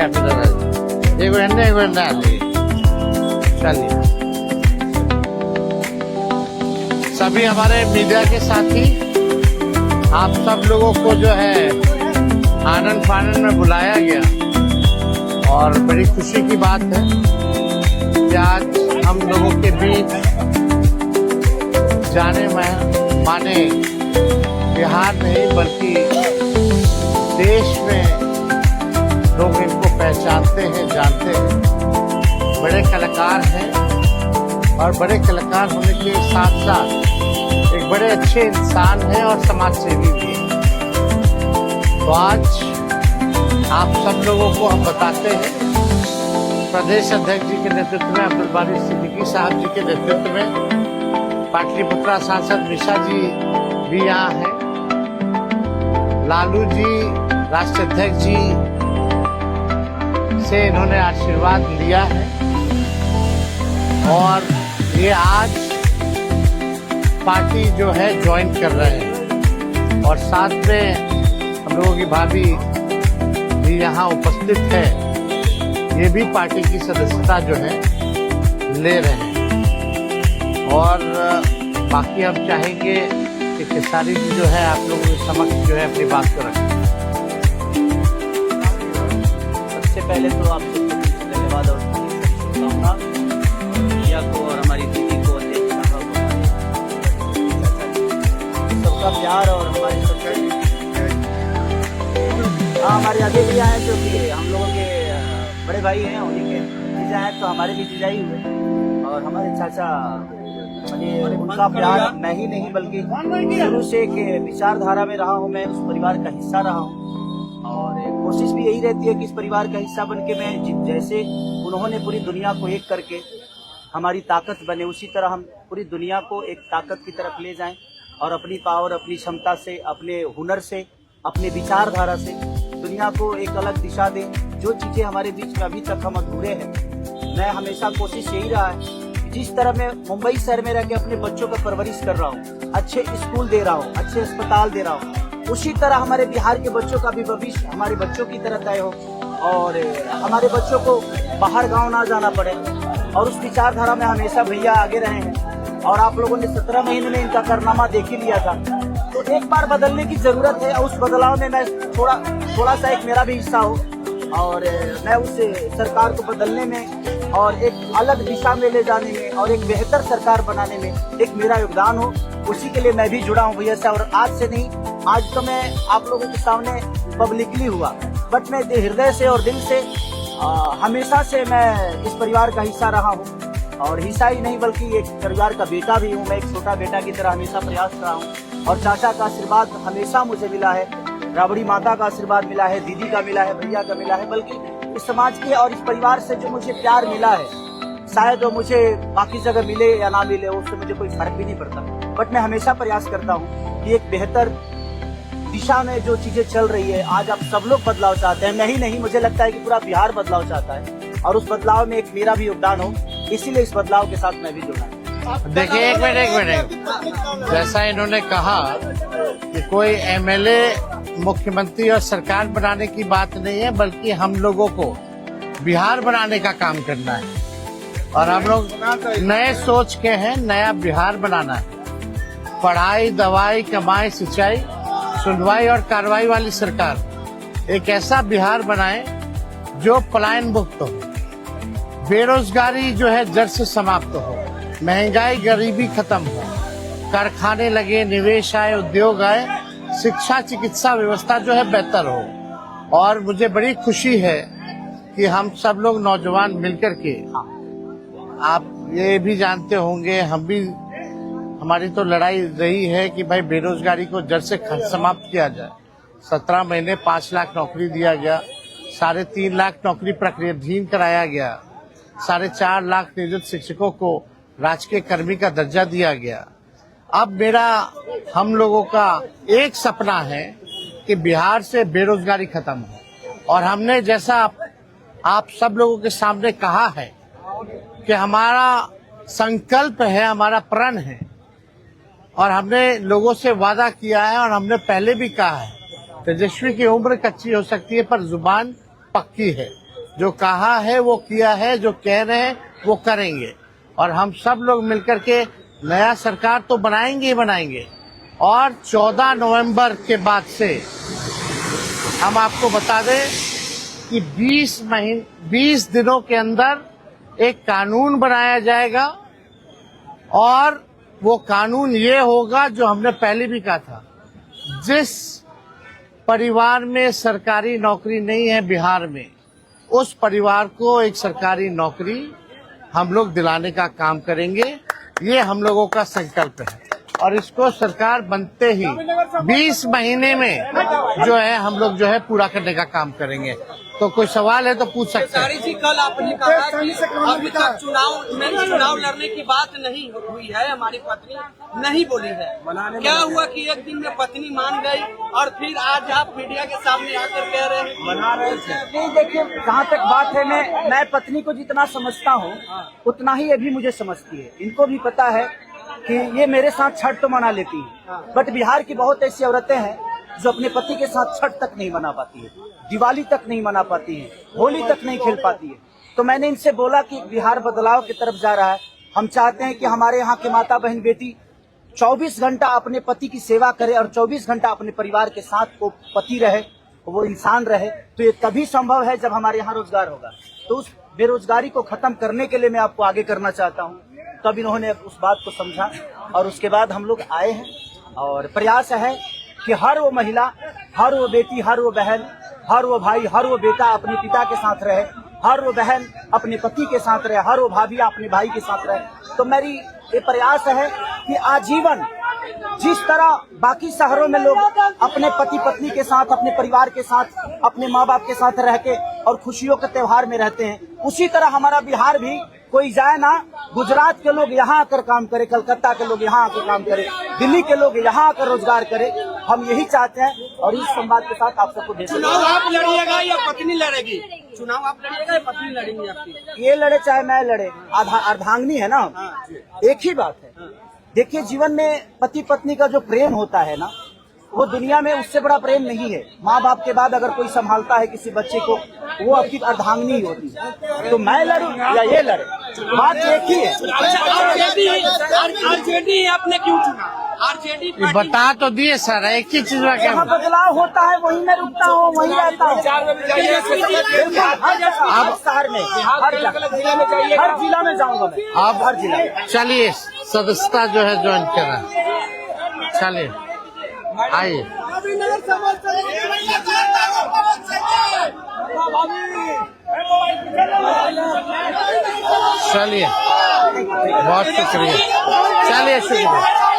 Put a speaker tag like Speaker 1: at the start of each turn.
Speaker 1: आप इधर आ जाइए। एक मिनट आ जाइए। चलिए, सभी हमारे मीडिया के साथी, आप सब लोगों को जो है आनंद फानंद में बुलाया गया और बड़ी खुशी की बात है कि आज हम लोगों के बीच जाने माने बिहार नहीं बल्कि देश में लोग इनको पहचानते हैं, जानते हैं। बड़े कलाकार हैं और बड़े कलाकार होने के साथ साथ एक बड़े अच्छे इंसान हैं और समाज सेवी भी हैं। तो आज आप सब लोगों को हम बताते हैं, प्रदेश अध्यक्ष जी के नेतृत्व में, अब्दुल बारी सिद्दीकी साहब जी के नेतृत्व में पाटलिपुत्रा सांसद मिश्रा जी भी यहाँ हैं, लालू जी राष्ट्रीय अध्यक्ष जी से इन्होंने आशीर्वाद लिया है और ये आज पार्टी जो है ज्वाइन कर रहे हैं और साथ में हम लोगों की भाभी भी यहाँ उपस्थित है, ये भी पार्टी की सदस्यता जो है ले रहे हैं। और बाकी हम चाहेंगे कि खेसारी जी जो है आप लोगों के समक्ष जो है अपनी बात को रखें।
Speaker 2: सबसे पहले तो आप सबको धन्यवाद और शुभकामना भैया को और हमारी दीदी को, सबका प्यार और हमारे सबका हमारे आगे भैया हैं जो कि हम लोगों के बड़े भाई हैं, उन्हीं के जीजा हैं तो हमारे भी जीजा ही हुए। और हमारे चाचा उनका प्यार मैं ही नहीं बल्कि शुरू से एक विचारधारा में रहा हूँ, मैं उस परिवार का हिस्सा रहा हूँ और कोशिश भी यही रहती है कि इस परिवार का हिस्सा बन के मैं जैसे उन्होंने पूरी दुनिया को एक करके हमारी ताकत बने, उसी तरह हम पूरी दुनिया को एक ताकत की तरफ ले जाएं और अपनी पावर, अपनी क्षमता से, अपने हुनर से, अपने विचारधारा से दुनिया को एक अलग दिशा दें। जो चीजें हमारे बीच में अभी तक हम अधूरे हैं, मैं हमेशा कोशिश यही रहा है कि जिस तरह मैं मुंबई शहर में रह के अपने बच्चों को परवरिश कर रहा हूँ, अच्छे स्कूल दे रहा हूँ, अच्छे अस्पताल दे रहा हूँ, उसी तरह हमारे बिहार के बच्चों का भी भविष्य हमारे बच्चों की तरह तय हो और हमारे बच्चों को बाहर गाँव ना जाना पड़े। और उस विचारधारा में हमेशा भैया आगे रहे हैं और आप लोगों ने 17 महीने में इनका कारनामा देख ही लिया था। तो एक बार बदलने की जरूरत है और उस बदलाव में मैं थोड़ा सा एक मेरा भी हिस्सा हो और मैं उस सरकार को बदलने में और एक अलग दिशा में ले जाने में और एक बेहतर सरकार बनाने में एक मेरा योगदान हो, उसी के लिए मैं भी जुड़ा हूँ भैया से। और आज से नहीं, आज तो मैं आप लोगों के सामने पब्लिकली हुआ, बट मैं हृदय से और दिल से हमेशा से मैं इस परिवार का हिस्सा रहा हूँ और हिस्सा ही नहीं बल्कि एक परिवार का बेटा भी हूँ। मैं एक छोटा बेटा की तरह हमेशा प्रयास कर रहा हूँ और चाचा का आशीर्वाद हमेशा मुझे मिला है, राबड़ी माता का आशीर्वाद मिला है, दीदी का मिला है, भैया का मिला है, बल्कि इस समाज के और इस परिवार से जो मुझे प्यार मिला है, शायद वो मुझे बाकी जगह मिले या ना मिले, उससे मुझे कोई फर्क भी नहीं पड़ता। बट मैं हमेशा प्रयास करता हूँ कि एक बेहतर दिशा में जो चीजें चल रही है, आज आप सब लोग बदलाव चाहते हैं, मैं ही नहीं, मुझे लगता है कि पूरा बिहार बदलाव चाहता है और उस बदलाव में एक मेरा भी योगदान हो, इसीलिए इस बदलाव के साथ मैं भी जुड़ा।
Speaker 1: देखिए एक मिनट, जैसा इन्होंने कहा कि कोई एमएलए मुख्यमंत्री और सरकार बनाने की बात नहीं है बल्कि हम लोगों को बिहार बनाने का काम करना है और हम लोग नए सोच के हैं, नया बिहार बनाना है। पढ़ाई, दवाई, कमाई, सिंचाई, सुनवाई और कार्रवाई वाली सरकार, एक ऐसा बिहार बनाए जो पलायन मुक्त हो, बेरोजगारी जो है जड़ से समाप्त हो, महंगाई गरीबी खत्म हो, कारखाने लगे, निवेश आए, उद्योग आए, शिक्षा चिकित्सा व्यवस्था जो है बेहतर हो। और मुझे बड़ी खुशी है कि हम सब लोग नौजवान मिलकर के, आप ये भी जानते होंगे, हम भी, हमारी तो लड़ाई रही है कि भाई बेरोजगारी को जड़ से समाप्त किया जाए। 17 महीने 5 लाख नौकरी दिया गया, 3.5 लाख नौकरी प्रक्रियाधीन कराया गया, 4.5 लाख नियोजित शिक्षकों को राजकीय कर्मी का दर्जा दिया गया। अब मेरा, हम लोगों का एक सपना है कि बिहार से बेरोजगारी खत्म हो और हमने जैसा आप सब लोगों के सामने कहा है कि हमारा संकल्प है, हमारा प्रण है और हमने लोगों से वादा किया है और हमने पहले भी कहा है, तेजस्वी की उम्र कच्ची हो सकती है पर जुबान पक्की है। जो कहा है वो किया है, जो कह रहे हैं वो करेंगे। और हम सब लोग मिलकर के नया सरकार तो बनाएंगे ही बनाएंगे। और 14 नवंबर के बाद से हम आपको बता दें कि 20 दिनों के अंदर एक कानून बनाया जाएगा। और वो कानून ये होगा जो हमने पहले भी कहा था, जिस परिवार में सरकारी नौकरी नहीं है बिहार में, उस परिवार को एक सरकारी नौकरी हम लोग दिलाने का काम करेंगे। ये हम लोगों का संकल्प है और इसको सरकार बनते ही 20 महीने में जो है हम लोग जो है पूरा करने का काम करेंगे। तो कोई सवाल है तो पूछ सकते हैं।
Speaker 3: जी, कल आपने कहा कि अभी तक चुनाव लड़ने की बात नहीं हुई है, हमारी पत्नी नहीं बोली है। क्या हुआ कि एक दिन में पत्नी मान गई और फिर आज आप मीडिया के सामने आकर कह रहे हैं
Speaker 2: मना रहे थे? नहीं, देखिए जहाँ तक बात है, मैं पत्नी को जितना समझता हूँ उतना ही ये भी मुझे समझती है। इनको भी पता है कि ये मेरे साथ छठ तो मना लेती है, बट बिहार की बहुत ऐसी औरतें हैं जो अपने पति के साथ छठ तक नहीं मना पाती है, दिवाली तक नहीं मना पाती है, होली तक नहीं खेल पाती है। तो मैंने इनसे बोला कि बिहार बदलाव की तरफ जा रहा है। हम चाहते हैं कि हमारे यहाँ के माता बहन बेटी 24 घंटा अपने पति की सेवा करे और 24 घंटा अपने परिवार के साथ वो पति रहे, वो इंसान रहे। तो ये तभी संभव है जब हमारे यहाँ रोजगार होगा। तो उस बेरोजगारी को खत्म करने के लिए मैं आपको आगे करना चाहता हूँ। तब इन्होंने उस बात को समझा और उसके बाद हम लोग आए हैं और प्रयास है कि हर वो महिला, हर वो बेटी, हर वो बहन, हर वो भाई, हर वो बेटा अपने पिता के साथ रहे, हर वो बहन अपने पति के साथ रहे, हर वो भाभी अपने भाई के साथ रहे। तो मेरी ये प्रयास है कि आजीवन जिस तरह बाकी शहरों में लोग अपने पति पत्नी के साथ, अपने परिवार के साथ, अपने माँ बाप के साथ रह के और खुशियों के त्योहार में रहते हैं, उसी तरह हमारा बिहार भी कोई जाए ना, गुजरात के लोग यहाँ आकर काम करे, कलकत्ता के लोग यहाँ आकर काम करे, दिल्ली के लोग यहाँ आकर रोजगार करे। हम यही चाहते हैं और इस संवाद के साथ आप सबको
Speaker 3: चुनाव आप लड़िएगा या पत्नी लड़ेगी? चुनाव आप लड़िएगा या पत्नी लड़ेंगी आपकी?
Speaker 2: ये लड़े चाहे मैं लड़े, अर्धांगिनी है ना, एक ही बात है। देखिए, जीवन में पति पत्नी का जो प्रेम होता है ना, वो दुनिया में उससे बड़ा प्रेम नहीं है। माँ बाप के बाद अगर कोई संभालता है किसी बच्चे को, वो आपकी अर्धांगिनी ही होती है। तो मैं लड़ूं या ये लड़े, बात एक ही है।
Speaker 3: आरजेडी आपने क्यों चुना? आरजेडी
Speaker 1: बता तो दिए सर, एक ही चीज में
Speaker 2: जहाँ बदलाव होता है वहीं मैं रुकता हूँ, वहीं रहता हूँ। अब शहर में, हर जिला में जाऊंगा मैं।
Speaker 1: अब
Speaker 2: हर जिला
Speaker 1: चलिए, सदस्यता जो है ज्वाइन करें। चलिए आइए। चलिए, बहुत शुक्रिया। चलिए, शुक्रिया।